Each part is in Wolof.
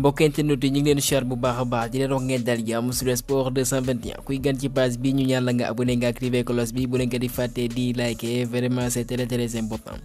mbokk internet yi ñu ngi leen share bu baax a baax di leen wax ngeen dal jàmm sur sport 221 kuy gan ci page bi ñu ñaan la nga abonné nga activé cloche bi bu leen ko di fàtte di liker vraiment c'est très important.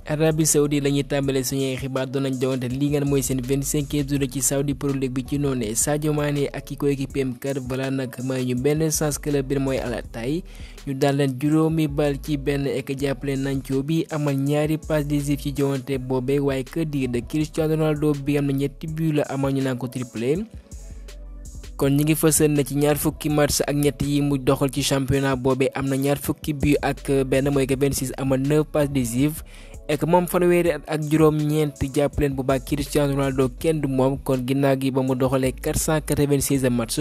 Arabie Saoudite lañuy tàmbale suñuy xibaar doon nañ jowante li ngeen mooy seen 25e journée ci Saudi Pro League bi ci noonu Sadio Mané ak ki coéquipier kat balaa nag may ñu benn chance club bi mooy Al-Ahly ñu daan leen juróomi bal ci benn ek jàppale Nacho bi amal ñaari passe décisive ci jowante boobee waaye que dire de Cristiano Ronaldo bi am na ñetti but la amal ñu naan ko triplé. kon ñi ngi fësal na ci ñaar fukki match ak ñett yi mu doxal ci championnat boobee am na ñaar fukki but ak benn mooy que 26 amal 9 passes décisives ek moom fanweeri at ak juróom-ñeent jàppaleen bu baax Cristiano Ronaldo kenn du moom kon ginnaaw gi ba mu doxalee 496 match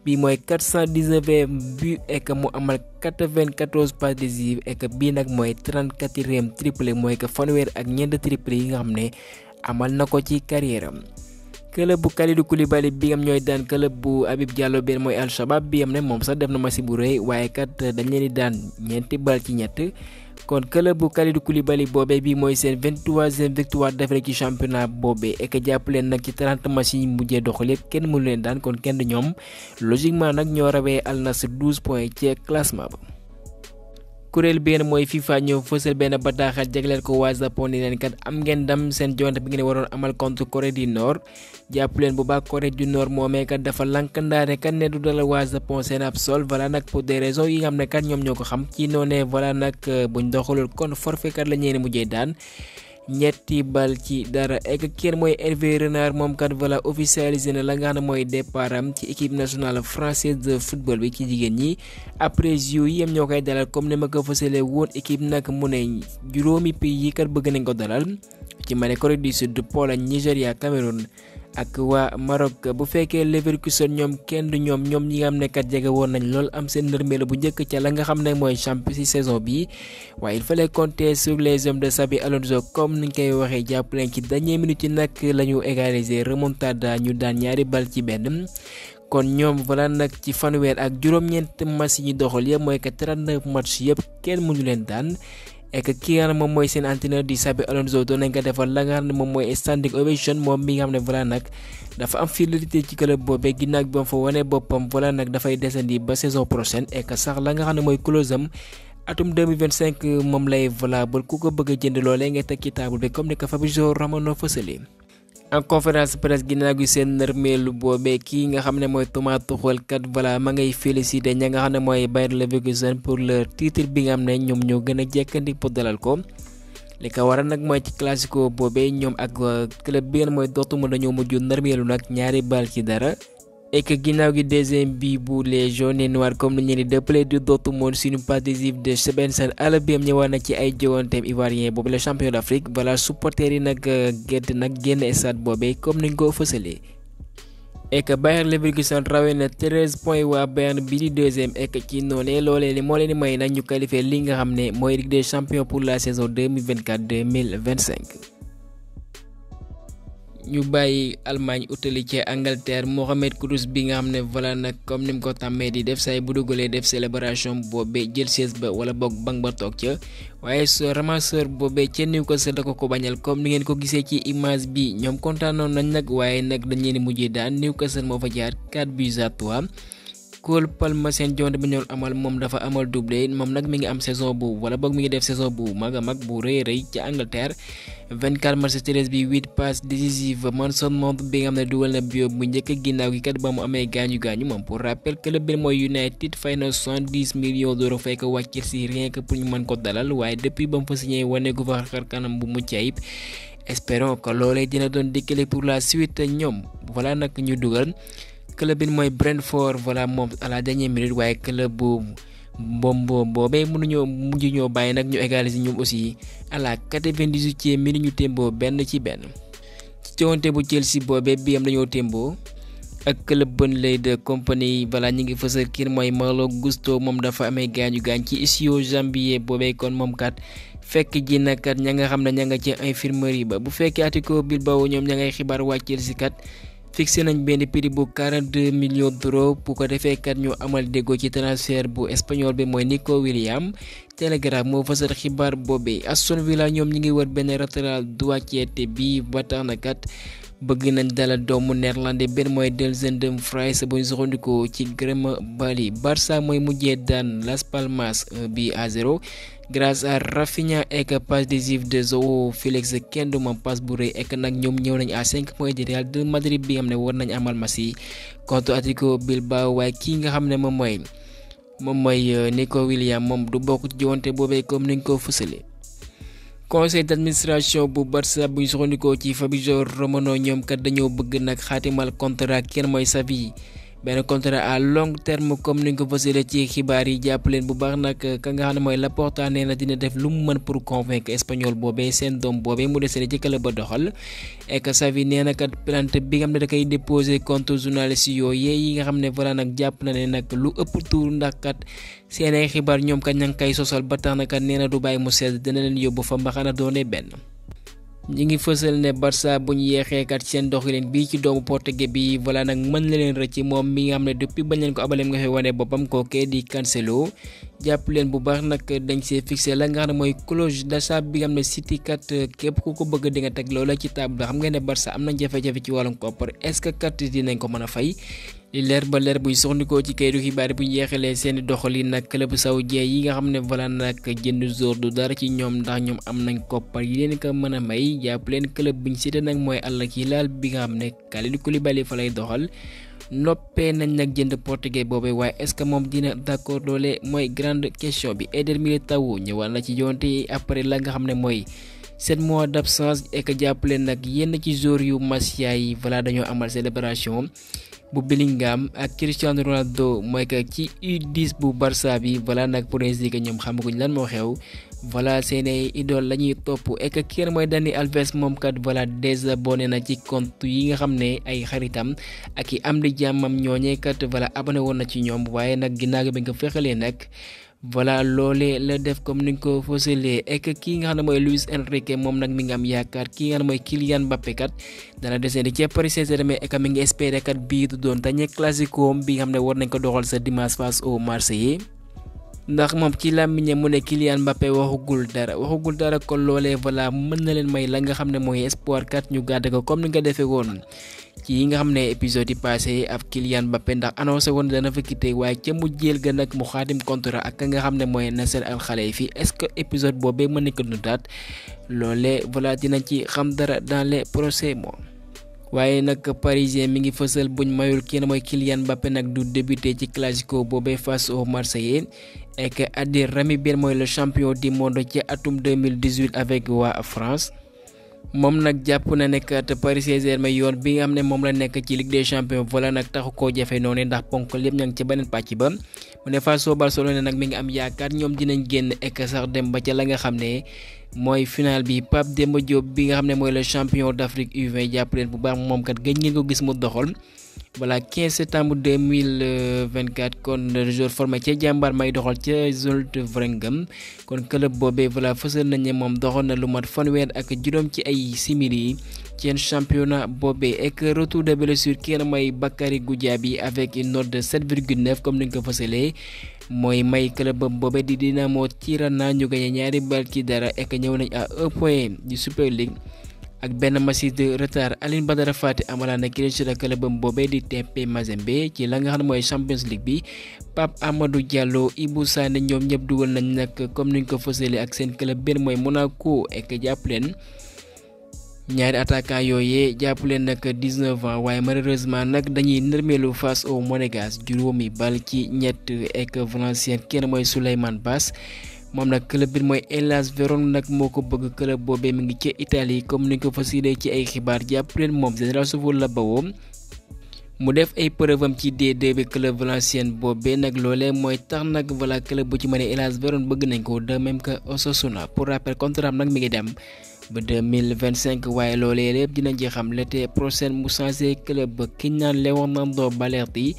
bi mooy 419 but ek mu amal 94 passes décisives ek bii nag mooy 34e triplé mooy que fanweeri ak ñeent triplé yi nga xam ne amal na ko ci carrière am. club bu Kalidou Koulibaly bi am ñooy daan club bu Habib Diallo bi mooy Al Shabab bi am ne moom sax def na match bu rëy waaye kat dañ leen di daan ñeenti bal ci ñett kon club bu Kalidou Koulibaly boobee bi mooy seen 23e victoire d'affilée ci championnat boobee et que jàpp leen nag ci 30 match yi mujjee doxal yëpp kenn mënu leen daan kon kenn ñoom logiquement nag ñoo rawee Al Nassr 12 points ci classement ba. kuréel bi ngeen mooy FIFA ñëw fësal benn bataaxal jagleel ko waa Japon ni leen kat am ngeen ndam seen joŋante bi ngeen waroon amal contre Corée du Nord jàpp leen bu baax Corée du Nord moomee kat dafa lankandaare kat ne du dalal waa Japon seen ab sol voilà nag pour des raisons yi nga xam ne kat ñoom ñoo ko xam ci noonee voilà nag buñ doxalul kon forfait kat la ñeene mujjee daan ñetti bal ci dara ek kenn mooy Hervé Renard moom kat voilà officialisé na la nga xam ne mooy départ am ci équipe nationale française de football bi ci jigéen ñi après yu yem ñoo koy dalal comme ni ma ko fësalee woon équipe nag mu ne juróomi pays yi kat bëgg nañ ko dalal ci ma ne Corée du Sud Pologne Nigéria Cameroun ak waa Maroc bu fekkee Leverkusen ñoom kenn du ñoom ñi nga xam ne kat jege woon nañ lool am seen nërmeelu bu njëkk ca la nga xam ne mooy champion ci saison bi waaye il fallait compter sur les hommes de Xabi Alonso comme niñ koy waxee jàpp leen ci dernière minute yi nag la ñu égaliser remontada ñu daan ñaari bal ci benn kon ñoom voilà nag ci fanweer ak juróom-ñeent match yi ñu doxal yëpp mooy que 39 match yëpp kenn mënu leen daan. et ki nga xam ne moom mooy seen entraîneur di Xabi Alonso doon nañ ko defal la nga xam ne moom mooy standing ovation moom mi nga xam ne voilà nag dafa am fidélité ci club boobee ginnaaw bi ba fa wane boppam voilà nag dafay desandi ba saison prochaine et que sax la nga xam ne mooy clause am atum 2025 moom lay valable ku ko bëgg a jënd loolee nga teg ci table bi comme ni ko Fabrizio Romano fësalee. en conférence presse ginnaaw gi seen nërmeelu boobee kii nga xam ne mooy Thomas Tuchel kat voilà ma ngay félicité ña nga xam ne mooy Bayer Leverkusen pour leur titre bi nga xam ne ñoom ñoo gën a jekkandi pour dalal ko li ko waral nag mooy ci classico boobee ñoom ak club bi ngeen mooy Dortmund dañoo mujj nërmeelu nag ñaari bal ci dara et que ginnaaw gi deuxième bi bu les jaunes et noirs comme ni ñu di dëppale du Dortmund sur une passe décisive de Sebastian Haller bi am ñëwaat na ci ay jowanteem ivoirien boobu le champion d'Afrique voilà supporters yi nag gedd nag génn stade boobee comme niñ ko fësalee et que Bayer Leverkusen rawee na 13 points waa Bayern bi di deuxième et que ci noonee loolee li moo leen di may nag ñu qualifié li nga xam ne mooy Ligue des champions pour la saison 2024-2025 ñu bàyyi Allemagne utali ci Angleterre Mohamed Kudus bi nga xam ne voilà nag comme ni mu ko tàmmee di def say bu dugalee def célébration boobee jël chaise ba wala boog bang ba toog ca waaye so ramasseur boobee ca Newcastle da ko bañal comme ni ngeen ko gisee ci image bi ñoom kontaanoon nañ nag waaye nag dañ leen mujjee daan Newcastle moo fa jaar 4-3. Cole Palmer seen jonte bi ñoon amal moom dafa amal doublé moom nag mi ngi am saison bu wala boog mi ngi def saison bu mag a mag bu rëy ci Angleterre 24 matchs 13 bi 8 passes décisives Mason Mount bi nga xam ne dugal na bio bu njëkk ginnaaw gi kat ba mu amee gaañu moom pour rappel club bi mooy United fay na 70 millions d'euros fay ko wàcc si rien que pour ñu mën ko dalal waaye depuis ba mu fa signé wane gu fa xar kanam bu mucc ayib espérons que loolee dina doon dikkale pour la suite ñoom voilà nag ñu dugal. club bi mooy Brentford voilà moom à la dernière minute waaye club bu bombo boobee mënuñoo mujj ñoo bàyyi nag ñu égaliser ñoom aussi à la 98e minute ñu témboo benn ci benn ci joŋante bu Chelsea boobee bi am dañoo témboo ak club Burnley de compagnie voilà ñi ngi fësal kii mooy Malo Gusto moom dafa amee gaañ ci ischio-jambier boobee kon moom kat fekk ji na kat ña nga xam ne ña nga ci infirmerie ba bu fekkee Athletic Bilbao ñoom ña ngay xibaar waa Chelsea kat fixé nañ benn prix bu 42 millions d'euros bu ko defee kat ñu amal déggoo ci transfert bu espagnol bi mooy Nico Williams. Telegraph moo fësal xibaar boobee. Aston Villa ñoom ñi ngi wër benn latéral droitier bi ba tax na kat bëgg nañ dalal doomu néerlandais benn mooy Denzel Dumfries bu ñu soxandikoo ci Gréma Bally. Barça mooy mujjee daan Las Palmas 1-0 grâce à Rafinha et passe décisive de João Félix. kenn du moom passe bu rëy ek nag ñoom ñëw nañ à 5 points du Real de Madrid bi nga xam ne war nañ amal match yi contre Atlético Bilbao. waaye kii nga xam ne moom mooy Nico Williams moom du bokk ci jiwante boobee comme niñ ko fësale. conseil d'administration bu Barça bu ñu soxandikoo ci Fabrizio Romano ñoom kat dañoo bëgg nag xaatimal contrat kenn mooy Xavi benn contrat à long terme comme ni nga ko fësale ci xibaar yi. jàpp leen bu baax nag ka nga xam ne mooy Laporta nee na dina def lu mu mën pour convaincre espagnol boobee seen doom boobee mu desee ci club ba doxal. et que Xavi nee na kat plainte bi nga xam ne da koy déposé contre journaliste yooyu yi nga xam ne voilà nag jàpp na ne nag lu ëpp tuur ndax kat seen ay xibaar ñoom kat ña ngi koy sosal ba tax na kat nee na du bàyyi mu sedd dina leen yóbbu fa mbaxana doone benn. ñi ngi fësal ne Barça bu ñu yeexee kat seen doxalin bii ci doomu portugais bi voilà nag mën na leen rëcc moom mi nga xam ne depuis bañ leen ko abaleem nga fay wane boppam kookee di Cancelo. jàpp leen bu baax nag dañ see fixé la nga xam ne mooy clause d'achat bi nga xam ne City kat képp ku ko bëgg di nga teg loola ci table xam nga ne Barça am nañ jafe-jafe ci wàllum koppar est-ce que kat dinañ ko mën a fay. li leer ba leer buñ soxndikoo ci kayitu xibaar bu ñu yeexalee seeni doxalin nag club saoudien yi nga xam ne voilà nag jënd joueur du dara ci ñoom ndax ñoom am nañ koppar yi leen ko mën a may. jàpp leen club buñ cité nag mooy Al Hilal bi nga xam ne Kalidou Koulibaly fa lay doxal. noppee nañ nag jënd portugais boobee waaye est-ce que moom dina d'accord loole mooy grande question bi. Eder Militão ñëwaat na ci jonte yi après la nga xam ne mooy 7 mois d'absence et que jàpp leen nag yenn ci joueurs yu Masia yi voilà dañoo amal célébration bu Bellingham ak Cristiano Ronaldo mooy que ci U10 bu Barça bi voilà nag pour ainsi que ñoom xamaguñ lan moo xew. voilà seen ay idole la ñuy topp et que kii mooy Dani Alves moom kat voilà désabonné na ci compte yi nga xam ne ay xaritam ak i am di jàmmam ñooñee kat voilà abonné woon na ci ñoom waaye nag ginnaaw bi nga fexalee nag voilà loolee la def comme ni nga ko fësalee et que kii nga xam ne mooy Luis Enrique moom nag mi ngi am yaakaar kii nga xam ne mooy Kylian Mbappé kat dana desandi ci Paris Saint-Germain et que mi ngi espérer kat bii du doon dañuy classico bi nga xam ne war nañ ko doxal sa dimanche face au Marseillais. ndax moom ci làmmiñam mu ne Kylian Mbappé waxugul dara kon loolee voilà mën na leen may la nga xam ne mooy espoir kat ñu gàdd ko comme ni nga defee woon ci yi nga xam ne épisode yi passé ab Kylian Mbappé ndax annoncé woon dana fa quitté waaye ca mu jël ga nag mu xaatim contrat ak ka nga xam ne mooy Nasser Al Khelaifi est-ce que épisode boobee mën nañ ko dundaat loolee voilà dinañ ci xam dara dans les prochains mois. waaye nag parisien mi ngi fësal buñ mayul kenn mooy Kylian Mbappé nag du débuté ci classico boobee face au Marseillais et que Adil Rami Ben mooy le champion du monde ci atum 2018 avec waa France. moom nag jàpp na ne kat Paris Saint-Germain yoon bi nga xam ne moom la nekk ci Ligue des Champions voilà nag taxu koo jafe noonu ndax ponk lépp ña ngi ca beneen pàcc ba mu ne face au Barcelone nag mi ngi am yaakaar ñoom dinañ génn ek sax dem ba ca la nga xam ne mooy final bi. Pape Demba Diop bi nga xam ne mooy le champion d'Afrique U20 jàpp leen bu baax moom kat gëj ngeen ko gis mu doxal voilà 15 septembre 2024 kon joueur formé ca jàmbaar may doxal ca Zulte Waregem kon club boobee voilà fësal nañ ne moom doxal na lu mat fanweer ak juróom ci ay simili ci championnat boobee et que retour de blessure kenn may Bakary Goudiaby avec une note de 7,9 comme ni nga ko fësalee mooy may club boobee di Dinamo Tirana ñu gagné ñaari bal ci dara et que ñëw nañ à 1 point du Super League ak benn match de retard. Aline Badara Fati amalaan na clean sheet ak clubam boobee di TP Mazembe ci la nga xam ne mooy Champions League bi. Pape Amadou Diallo Ibou Sané ñoom ñëpp dugal nañ nag comme niñ ko fësalee ak seen club benn mooy Monaco et que jàpp leen ñaari attaquant yooyee jàpp leen nag 19 ans waaye malheureusement nag dañuy nërmeelu face au Monégas juróomi bal ci ñett et que Valenciennes kenn mooy Souleymane Basse moom nag club bi mooy Hellas Verona nag moo ko bëgg club boobee mi ngi ci Italie comme ni ko fasilee ci ay xibaar jàpp leen moom Général Football la bawoo mu def ay preuve am ci D2 bi club Valenciennes boobee nag loolee mooy tax nag voilà club bu ci mën a Hellas Verona bëgg nañ ko de même que Osasuna pour rappel contrat am nag mi ngi dem ba 2025 waaye loolee lépp dinañ ci xam l'été prochain mu changé club ba ki ñu naan Leonardo Balerdi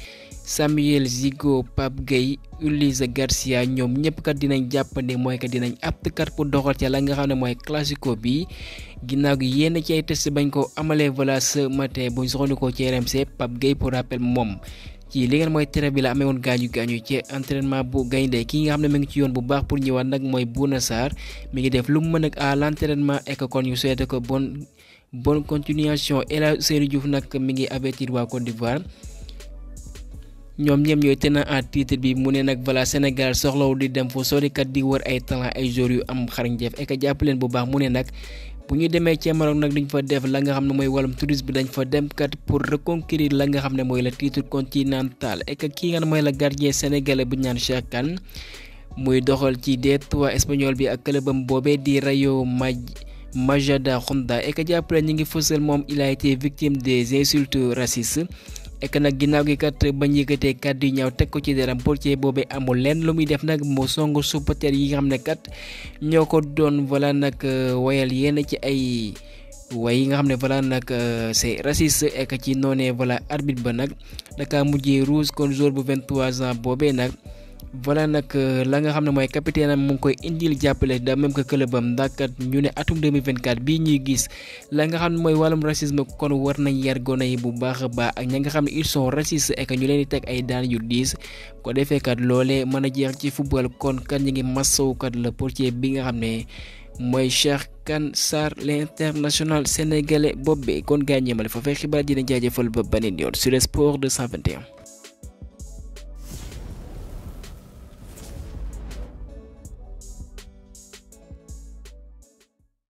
Samuel Zigo, Pape Gueye, Ulysse Garcia ñoom ñëpp kat dinañ jàppande mooy kat dinañ apte kat pour doxal ca la nga xam ne mooy classico bi ginnaaw gi yenn ci ay test bañ ko amalee voilà ce matin buñ soxandikoo ci RMC. Pape Gueye pour rappel moom ci li ngeen mooy tere bi la amee woon gaañu ci entraînement bu gaynde ki nga xam ne mi ngi ci yoon bu baax pour ñëwaat nag mooy Bouna Sarr mi ngi def lu mu mën ak à l'entraînement et que kon ñu souhaité ko bonne continuation. El Hadji Ousseynou Diouf nag mi ngi avertir waa Côte d'Ivoire ñoom ñoom ñooy tenant en titre bi mu ne nag voilà Sénégal soxlawu di dem fu sorikat di wër ay talent ay joueurs yu am xarañteef et que jàpp leen bu baax mu ne nag bu ñu demee ci Maroc nag duñ fa def la nga xam ne mooy wàllum tourisme bi dañ fa dem kat pour reconquérir la nga xam ne mooy le titre continental et que kii nga xam ne mooy le gardien sénégalais bu ñu naan Cheikh Kane muy doxal ci D3 espagnol bi ak clubam boobee di Rayo Majadahonda et que jàpp leen ñu ngi fësal moom il a été victime des insultes racistes. et que nag ginnaaw gi kat bañ yëkkatee kàddu yu ñaaw teg ko ci deram portier boobee amul lenn lu muy def nag moo songu supporter yi nga xam ne kat ñoo ko doon voilà nag wayal yenn ci ay way yi nga xam ne voilà nag c'est raciste et que ci noonee voilà arbitre ba nag daka mujjee rouge kon joueur bu 23 ans boobee nag voilà nag la nga xam ne mooy capitaine am mu ngi koy indil jàppale da même que clubam ndax kat ñu ne atum 2024 bii ñuy gis la nga xam ne mooy wàllum racisme kon war nañ yar gone yi bu baax a baax ak ña nga xam ne ils sont racistes et que ñu leen di teg ay daan yu diis ko defee kat loolee mën a jeex ci football kon kat ñu ngi massawu kat le portier bi nga xam ne mooy Cheikh Kane Sarr l'international sénégalais boobee kon gaañee ma la fa fay xibaar dina jaajëfal ba beneen yoon sur Sport 221.